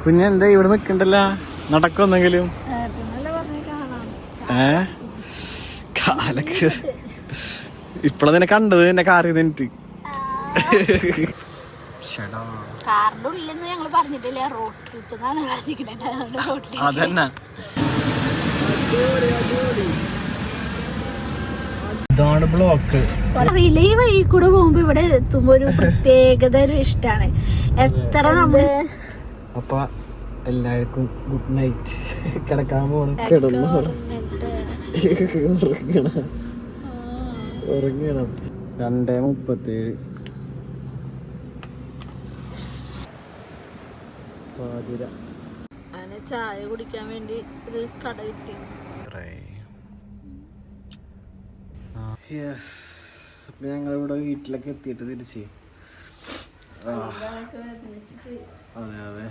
കുഞ്ഞെന്താ ഇവിടെ നിക്കണ്ടല്ല, നടക്കൊന്നെങ്കിലും? കാലക്ക് ഇപ്പഴാ നിന്നെ കണ്ടത്, എന്നെ കാറി നിന്നിട്ട്. കാറിന്റെ ഉള്ളിൽ ഞങ്ങൾ പറഞ്ഞിട്ടില്ല, റോഡ് ട്രിപ്പ് അതന്നെ. ഇതാണ് ബ്ലോക്ക്. അറിയില്ല, ഈ വഴി കൂടെ പോകുമ്പോ ഇവിടെ എത്തുമ്പോ ഒരു പ്രത്യേകത ഒരു ഇഷ്ടാണ്. എത്ര നമ്മള് അപ്പൊ എല്ലാവർക്കും ഗുഡ് നൈറ്റ്. കിടക്കാൻ പോണം. ഉറങ്ങണം. 2:37 പാതിര. അങ്ങനെ ചായ കുടിക്കാൻ വേണ്ടി ഒരു കട കിട്ടി. ഞങ്ങളിവിടെ വീട്ടിലൊക്കെ എത്തിയിട്ട് തിരിച്ച്. അതെ അതെ.